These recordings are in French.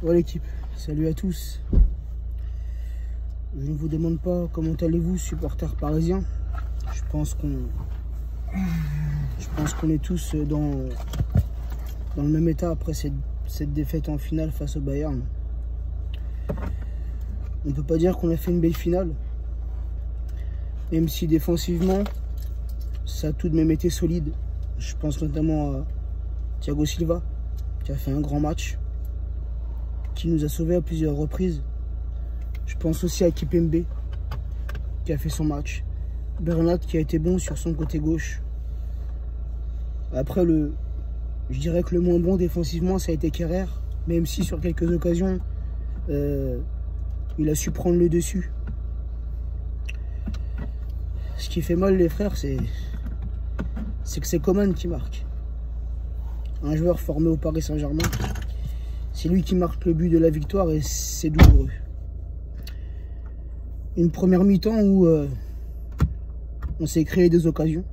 Ouais l'équipe, salut à tous. Je ne vous demande pas comment allez-vous, supporters parisiens. Je pense qu'on est tous dans le même état après cette défaite en finale face au Bayern. On ne peut pas dire qu'on a fait une belle finale, même si défensivement, ça a tout de même été solide. Je pense notamment à Thiago Silva, qui a fait un grand match, qui nous a sauvés à plusieurs reprises. Je pense aussi à Kimpembe, qui a fait son match. Bernat, qui a été bon sur son côté gauche. Après, je dirais que le moins bon défensivement, ça a été Kerrer, même si sur quelques occasions, il a su prendre le dessus. Ce qui fait mal, les frères, c'est que c'est Coman qui marque. Un joueur formé au Paris Saint-Germain. C'est lui qui marque le but de la victoire et c'est douloureux. Une première mi-temps où on s'est créé des occasions,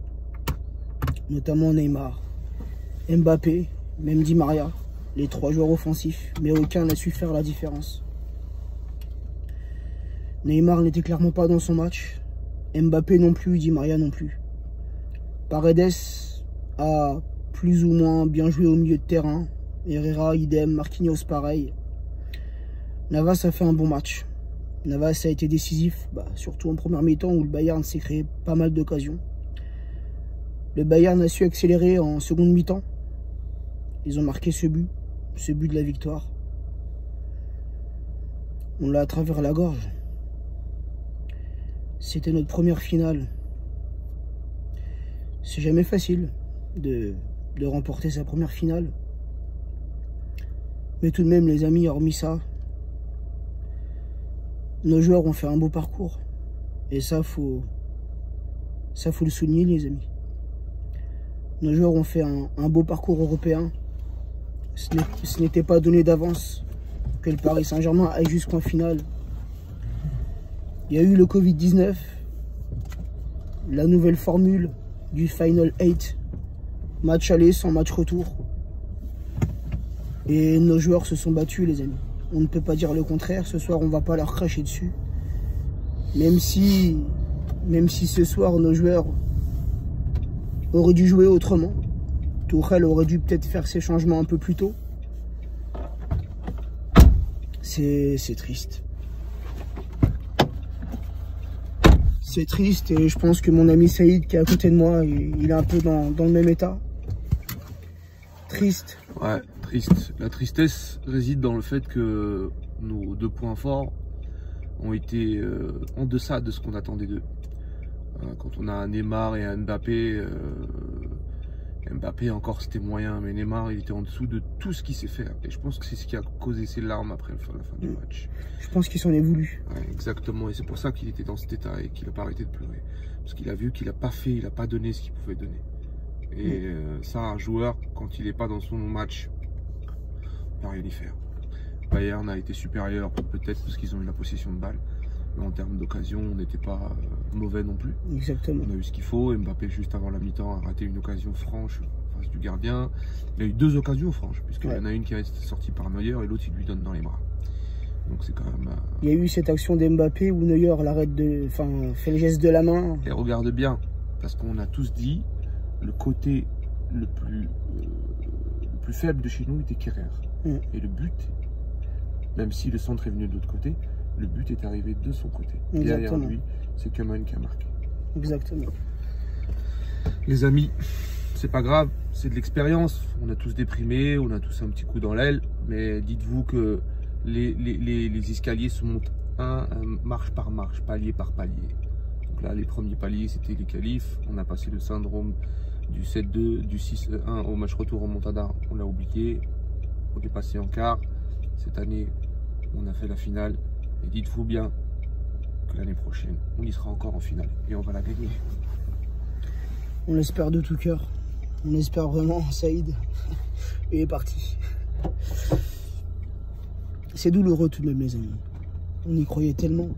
notamment Neymar, Mbappé, même Di Maria, les trois joueurs offensifs, mais aucun n'a su faire la différence. Neymar n'était clairement pas dans son match, Mbappé non plus, Di Maria non plus. Paredes a plus ou moins bien joué au milieu de terrain, Herrera idem, Marquinhos pareil. Navas a fait un bon match. Navas a été décisif, surtout en première mi-temps où le Bayern s'est créé pas mal d'occasions. Le Bayern a su accélérer en seconde mi-temps. Ils ont marqué ce but de la victoire. On l'a à travers la gorge. C'était notre première finale. C'est jamais facile de remporter sa première finale. Mais tout de même, les amis, hormis ça, nos joueurs ont fait un beau parcours. Et ça, faut le souligner, les amis. Nos joueurs ont fait un beau parcours européen. Ce n'était pas donné d'avance que le Paris Saint-Germain aille jusqu'en finale. Il y a eu le Covid-19, la nouvelle formule du Final 8, match aller sans match retour. Et nos joueurs se sont battus, les amis. On ne peut pas dire le contraire. Ce soir, on ne va pas leur cracher dessus. Même si ce soir, nos joueurs auraient dû jouer autrement. Tuchel aurait dû peut-être faire ses changements un peu plus tôt. C'est triste. C'est triste et je pense que mon ami Saïd qui est à côté de moi, il est un peu dans le même état. Triste. Ouais, triste. La tristesse réside dans le fait que nos deux points forts ont été en deçà de ce qu'on attendait d'eux. Quand on a un Neymar et un Mbappé, Mbappé encore c'était moyen, mais Neymar il était en dessous de tout ce qu'il sait faire. Et je pense que c'est ce qui a causé ses larmes après la fin du match. Je pense qu'il s'en est voulu. Ouais, exactement, et c'est pour ça qu'il était dans cet état et qu'il n'a pas arrêté de pleurer. Parce qu'il a vu qu'il n'a pas fait, il n'a pas donné ce qu'il pouvait donner. Et ça, un joueur, quand il n'est pas dans son match, on ne peut rien y faire. Bayern a été supérieur, peut-être parce qu'ils ont eu la possession de balle. Mais en termes d'occasion, on n'était pas mauvais non plus. Exactement. On a eu ce qu'il faut. Mbappé, juste avant la mi-temps, a raté une occasion franche face du gardien. Il a eu deux occasions franches, puisqu'il y en a une qui est sortie par Neuer et l'autre, il lui donne dans les bras. Donc c'est quand même... Il y a eu cette action d'Mbappé où Neuer fait le geste de la main. Et regarde bien, parce qu'on a tous dit, le côté le plus faible de chez nous était Kerrer. Et le but, même si le centre est venu de l'autre côté, le but est arrivé de son côté. Derrière lui, c'est Coman qui a marqué. Exactement. Les amis, c'est pas grave, c'est de l'expérience. On a tous déprimé, on a tous un petit coup dans l'aile, mais dites-vous que les escaliers se montent marche par marche, palier par palier. Donc là, les premiers paliers, c'était les qualifs. On a passé le syndrome du 7-2, du 6-1 au match retour au Montada. On l'a oublié. On est passé en quart. Cette année, on a fait la finale. Et dites-vous bien que l'année prochaine, on y sera encore en finale. Et on va la gagner. On l'espère de tout cœur. On espère vraiment, Saïd. Il est parti. C'est douloureux tout de même, les amis. On y croyait tellement.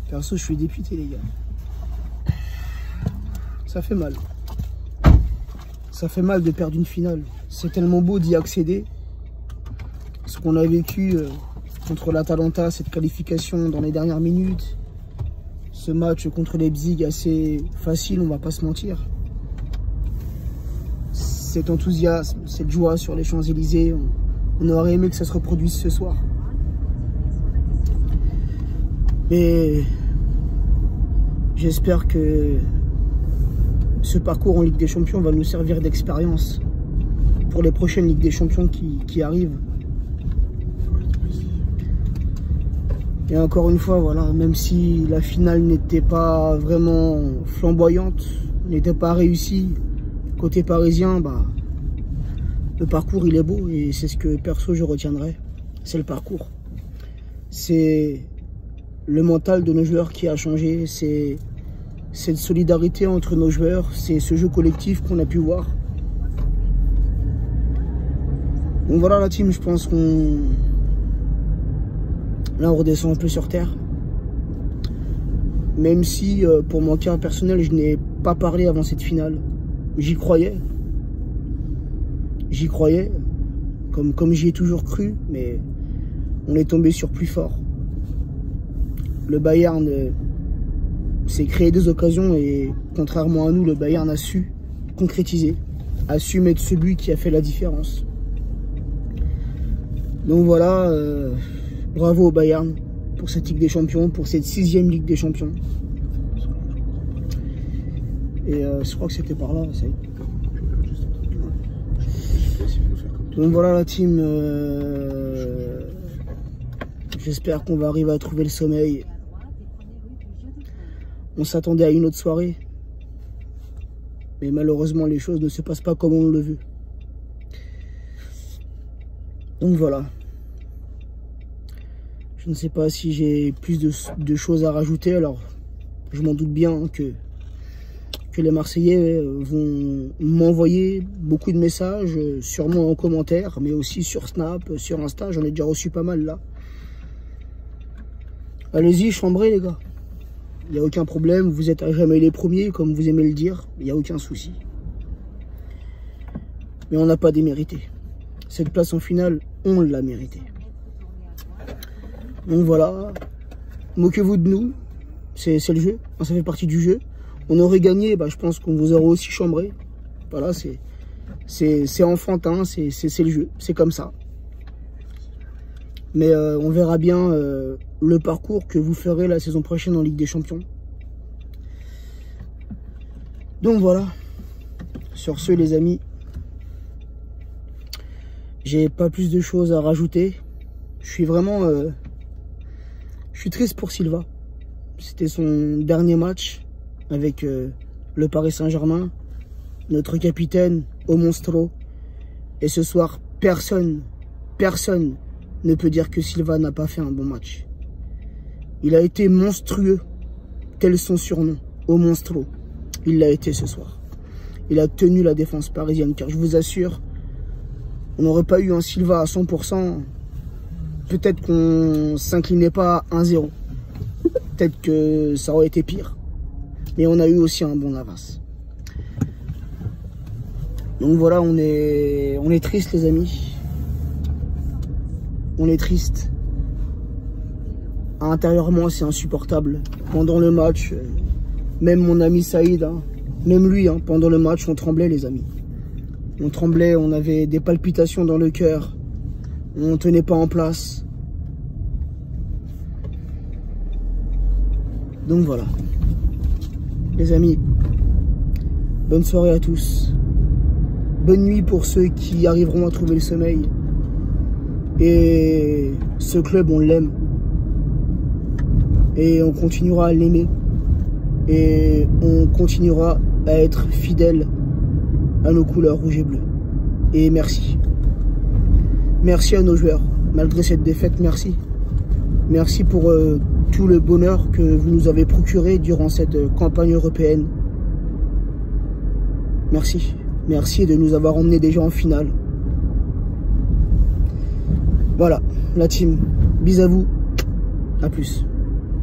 Perso, je suis dépité, les gars. Ça fait mal. Ça fait mal de perdre une finale. C'est tellement beau d'y accéder. Ce qu'on a vécu contre l'Atalanta, cette qualification dans les dernières minutes. Ce match contre Leipzig assez facile, on va pas se mentir. Cet enthousiasme, cette joie sur les Champs-Élysées, on aurait aimé que ça se reproduise ce soir. Mais j'espère que ce parcours en Ligue des Champions va nous servir d'expérience pour les prochaines Ligues des Champions qui arrivent. Et encore une fois, voilà, même si la finale n'était pas vraiment flamboyante, n'était pas réussie, côté parisien, le parcours il est beau et c'est ce que perso je retiendrai, c'est le parcours. C'est le mental de nos joueurs qui a changé, c'est cette solidarité entre nos joueurs, c'est ce jeu collectif qu'on a pu voir. Donc voilà la team, je pense qu'on... Là, on redescend un peu sur terre. Même si, pour mon cas personnel, je n'ai pas parlé avant cette finale. J'y croyais. J'y croyais. Comme j'y ai toujours cru. Mais on est tombé sur plus fort. Le Bayern s'est créé des occasions. Et contrairement à nous, le Bayern a su concrétiser. A su mettre ce but qui a fait la différence. Donc voilà... bravo au Bayern pour cette Ligue des Champions, pour cette 6e Ligue des Champions. Et je crois que c'était par là, ça y est. Donc voilà la team. J'espère qu'on va arriver à trouver le sommeil. On s'attendait à une autre soirée. Mais malheureusement, les choses ne se passent pas comme on le veut. Donc voilà. Je ne sais pas si j'ai plus de choses à rajouter. Alors, je m'en doute bien que les Marseillais vont m'envoyer beaucoup de messages, sûrement en commentaire, mais aussi sur Snap, sur Insta. J'en ai déjà reçu pas mal là. Allez-y, chambrez les gars. Il n'y a aucun problème. Vous êtes à jamais les premiers, comme vous aimez le dire. Il n'y a aucun souci. Mais on n'a pas démérité. Cette place en finale, on l'a méritée. Donc voilà, moquez-vous de nous, c'est le jeu, ça fait partie du jeu. On aurait gagné, je pense qu'on vous aurait aussi chambré. Voilà, c'est enfantin, c'est le jeu, c'est comme ça. Mais on verra bien le parcours que vous ferez la saison prochaine en Ligue des Champions. Donc voilà, sur ce les amis, j'ai pas plus de choses à rajouter. Je suis vraiment... je suis triste pour Silva. C'était son dernier match avec le Paris Saint-Germain. Notre capitaine, au Monstro. Et ce soir, personne ne peut dire que Silva n'a pas fait un bon match. Il a été monstrueux, tel son surnom, au Monstro. Il l'a été ce soir. Il a tenu la défense parisienne, car je vous assure, on n'aurait pas eu un Silva à 100%. Peut-être qu'on s'inclinait pas à 1-0. Peut-être que ça aurait été pire. Mais on a eu aussi un bon Navas. Donc voilà, on est triste les amis. On est triste. Intérieurement, c'est insupportable. Pendant le match, même mon ami Saïd, même lui, pendant le match, on tremblait les amis. On tremblait, on avait des palpitations dans le cœur. On ne tenait pas en place. Donc voilà. Les amis, bonne soirée à tous. Bonne nuit pour ceux qui arriveront à trouver le sommeil. Et ce club, on l'aime. Et on continuera à l'aimer. Et on continuera à être fidèle à nos couleurs rouge et bleu. Et merci. Merci à nos joueurs. Malgré cette défaite, merci. Merci pour tout le bonheur que vous nous avez procuré durant cette campagne européenne. Merci. Merci de nous avoir emmenés déjà en finale. Voilà, la team. Bis à vous. À plus.